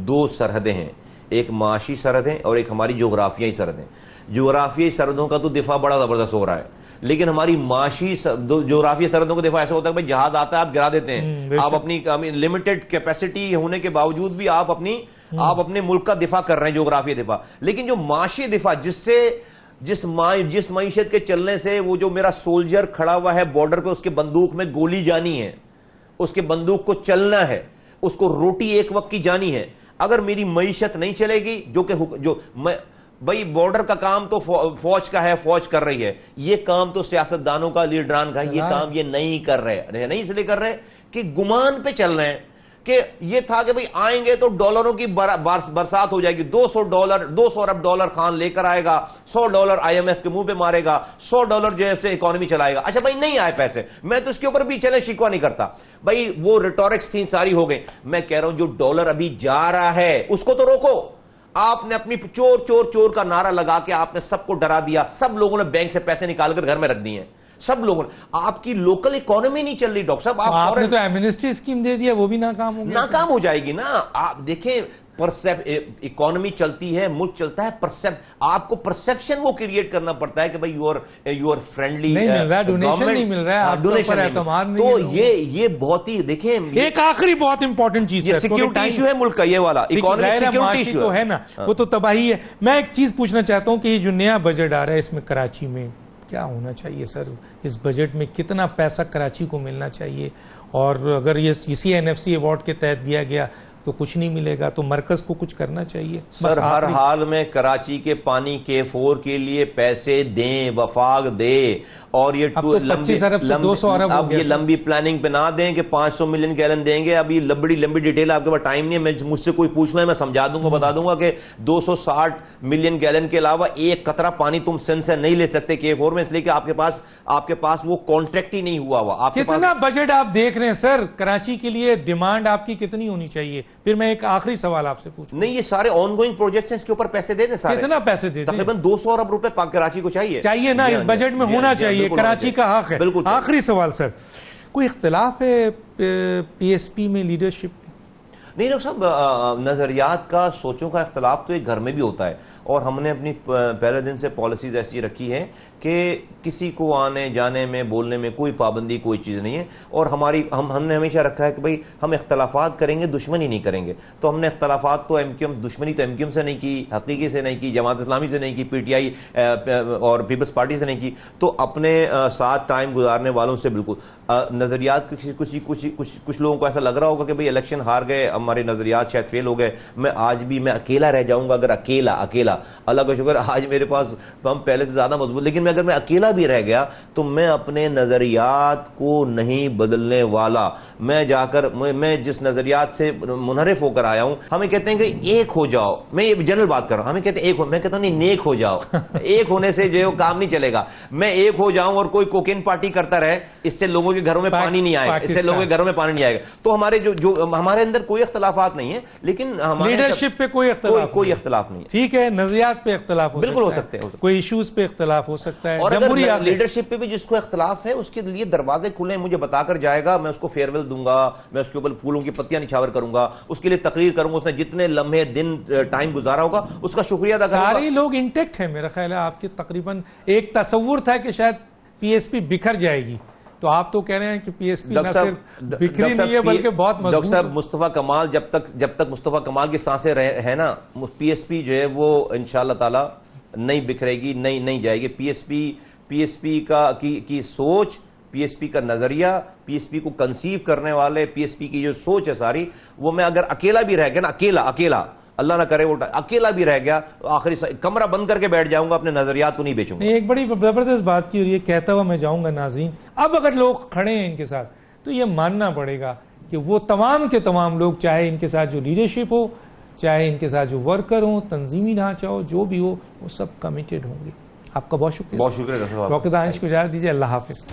2 سرحدیں ہیں, ایک معاشی سرحد ہے اور ایک ہماری جغرافیائی سرحد ہے. جغرافیائی سرحدوں کا تو دفاع بڑا زبردست ہو رہا ہے, لیکن ہماری معاشی جغرافیائی سرحدوں کا دفاع ایسا ہوتا ہے کہ جہاز آتا ہے آپ گرا دیتے ہیں. آپ اپنی لمیٹڈ کیپیسٹی ہونے کے باوجود بھی آپ اپنے ملک کا دفاع کر رہے ہیں, جغرافیائی دفاع. لیکن جو معاشی دفاع, جس معیشت کے چلنے سے وہ جو میرا سولجر کھڑا ہوا ہے بارڈر پہ, اس کے بندوق میں گولی جانی ہے, اس کے بندوق کو چلنا ہے, اس کو روٹی ایک وقت کی جانی ہے. اگر میری معیشت نہیں چلے گی, جو بھائی بارڈر کا کام تو فوج کا ہے, فوج کر رہی ہے, یہ کام تو سیاستدانوں کا, لیڈران کا, یہ کام یہ نہیں کر رہے. نہیں اس لیے کر رہے کہ گمان پہ چل رہے ہیں. کہ یہ تھا کہ بھئی آئیں گے تو ڈالروں کی برسات ہو جائے گی، $200 ارب خان لے کر آئے گا، $100 IMF کے منہ پہ مارے گا، $100 جو ہے سے اکانومی چلائے گا. اچھا بھائی نہیں آئے پیسے، میں تو اس کے اوپر بھی چلے شکوہ نہیں کرتا بھائی، وہ ریٹورکس تھیں ساری ہو گئی. میں کہہ رہا ہوں جو ڈالر ابھی جا رہا ہے اس کو تو روکو. آپ نے اپنی چور چور چور کا نعرہ لگا کے آپ نے سب کو ڈرا دیا، سب لوگوں نے بینک سے پیسے نکال کر گھر میں رکھ دیے ہیں، سب لوگوں نے. آپ کی لوکل اکانومی نہیں چل رہی ڈاکٹر صاحب. آپ نے تو ایمنسٹی اسکیم دے دیا، وہ بھی ناکام ہو گیا، ناکام ہو جائے گی نا. آپ دیکھیں اکانومی چلتی ہے، ملک چلتا ہے، آپ کو پرسپشن وہ کریٹ کرنا پڑتا ہے کہ بھئی یو آر فرینڈلی. نہیں مل رہا ہے، ڈونیشن نہیں مل رہا ہے، ڈونیشن اعتماد نہیں. تو یہ بہت ہی دیکھیں ایک آخری بہت امپورٹنٹ چیز ہے، سیکیورٹی ایشو ہے ملک کا، یہ والا اکانومی سیکیورٹی ایشو تو ہے نا، وہ تو تباہی ہے. میں ایک چیز پوچھنا چاہتا ہوں کہ یہ جو نیا بجٹ آ رہا ہے اس میں کراچی میں کیا ہونا چاہیے سر؟ اس بجٹ میں کتنا پیسہ کراچی کو ملنا چاہیے؟ اور اگر یہ اسی NFC ایوارڈ کے تحت دیا گیا تو کچھ نہیں ملے گا، تو مرکز کو کچھ کرنا چاہیے. سر ہر حال میں کراچی کے پانی K4 کے لیے پیسے دیں، وفاق دے. اور یہ 25 ارب سے 200 ارب ہو اب گیا. یہ لمبی پلاننگ پہ نہ دیں کہ 500 ملین گیلن دیں گے. ابھی لمبی ڈیٹیل آپ کے پاس ٹائم نہیں ہے، مجھ سے کوئی پوچھ لیں میں سمجھا دوں گا، بتا دوں گا کہ 260 ملین گیلن کے علاوہ ایک قطرہ پانی تم سندھ سے نہیں لے سکتے K4 میں، اس لیے کہ آپ کے پاس وہ کانٹریکٹ ہی نہیں ہوا ہوا. کتنا بجٹ آپ دیکھ رہے ہیں سر کراچی کے لیے؟ ڈیمانڈ آپ کی کتنی ہونی چاہیے؟ پھر میں ایک آخری سوال آپ سے پوچھوں. نہیں یہ سارے آن گوئنگ پروجیکٹس ہیں، اس کے اوپر پیسے دے دیں سارے. کتنا پیسے دے دیں؟ تقریباً 200 ارب روپے کراچی کو چاہیے نا، اس بجٹ میں ہونا چاہیے، کراچی کا حق ہے. آخری سوال سر، کوئی اختلاف ہے PSP میں لیڈرشپ؟ نہیں ڈاکٹر صاحب، نظریات کا، سوچوں کا اختلاف تو ایک گھر میں بھی ہوتا ہے، اور ہم نے اپنی پہلے دن سے پالیسیز ایسی رکھی ہیں کہ کسی کو آنے جانے میں بولنے میں کوئی پابندی، کوئی چیز نہیں ہے. اور ہم نے ہمیشہ رکھا ہے کہ بھئی ہم اختلافات کریں گے، دشمنی نہیں کریں گے. تو ہم نے اختلافات تو دشمنی تو MQM سے نہیں کی، حقیقی سے نہیں کی، جماعت اسلامی سے نہیں کی، PTI اور پیپلز پارٹی سے نہیں کی. تو اپنے ساتھ ٹائم گزارنے والوں سے بالکل نظریات کچھ لوگوں کو ایسا لگ رہا ہوگا کہ بھئی الیکشن ہار گئے، ہمارے نظریات شاید فیل ہو گئے، میں آج بھی میں اکیلا رہ جاؤں گا. اگر اکیلا اللہ کا شکر آج میرے پاس ہم پہلے سے زیادہ مضبوط، لیکن اگر میں اکیلا بھی رہ گیا تو میں اپنے نظریات کو نہیں بدلنے والا. میں جا کر میں جس نظریات سے منحرف ہو کر آیا ہوں، ہمیں کہتے ہیں کہ ایک ہو جاؤ. میں یہ جنرل بات کر رہا ہوں، ہمیں کہتے ہیں میں کہتا ہوں نہیں، نیک ہو جاؤ. ایک ہونے سے جو کام نہیں چلے گا. میں ایک ہو جاؤں اور کوئی کوکین پارٹی کرتا رہے، اس سے لوگوں کے گھروں میں پانی نہیں آئے گا، اس سے لوگوں کے گھروں میں پانی نہیں آئے گا. تو ہمارے اندر کوئی اختلافات نہیں ہیں، لیکن لیڈرشپ پہ کوئی اختلاف نہیں ہے. ٹھیک ہے، نظریات پہ اختلاف بالکل ہو سکتے ہیں، کوئی ایشوز پہ اختلاف ہو سکتا ہے. اور اگر لیڈرشپ پہ بھی جس کو اختلاف ہے اس کے لیے دروازے کھلے، مجھے بتا کر جائے گا، میں اس کو فیئرویل دوں گا، میں اس کے اوپر پھولوں کی پتیاں نچھاور کروں گا، اس کے لیے تقریر کروں گا، اس نے جتنے لمحے دن ٹائم گزارا ہوگا اس کا شکریہ ادا کروں گا. سارے لوگ انٹیکٹ ہیں میرا خیال ہے. آپ کے تقریباً ایک تصور تھا کہ شاید PSP بکھر جائے گی، تو آپ تو کہہ رہے ہیں کہ PSP نہ صرف بکھری نہیں ہے بلکہ بہت مضبوط. ڈاکٹر صاحب مصطفیٰ کمال جب تک مصطفیٰ کمال کی سانسیں ہے نا، PSP جو ہے وہ انشاءاللہ تعالی نہیں بکھرے گی، نہیں جائے گی. PSP کی سوچ، PSP کا نظریہ، PSP کو کنسیو کرنے والے، PSP کی جو سوچ ہے ساری، وہ میں اگر اکیلا بھی رہ گیا نا، اکیلا اللہ نہ کرے وہ اکیلا بھی رہ گیا، آخری کمرہ بند کر کے بیٹھ جاؤں گا، اپنے نظریات کو نہیں بیچوں گا. ایک بڑی زبردست بات کی، اور یہ کہتا ہوا میں جاؤں گا ناظرین، اب اگر لوگ کھڑے ہیں ان کے ساتھ تو یہ ماننا پڑے گا کہ وہ تمام کے تمام لوگ، چاہے ان کے ساتھ جو لیڈرشپ ہو، چاہے ان کے ساتھ جو ورکر ہوں، تنظیمی ڈھانچہ ہو، جو بھی ہو، وہ سب کمیٹڈ ہوں گے. آپ کا بہت شکریہ. بہت شکریہ ڈاکٹر دانش کو اجازت دیجیے. اللہ حافظ.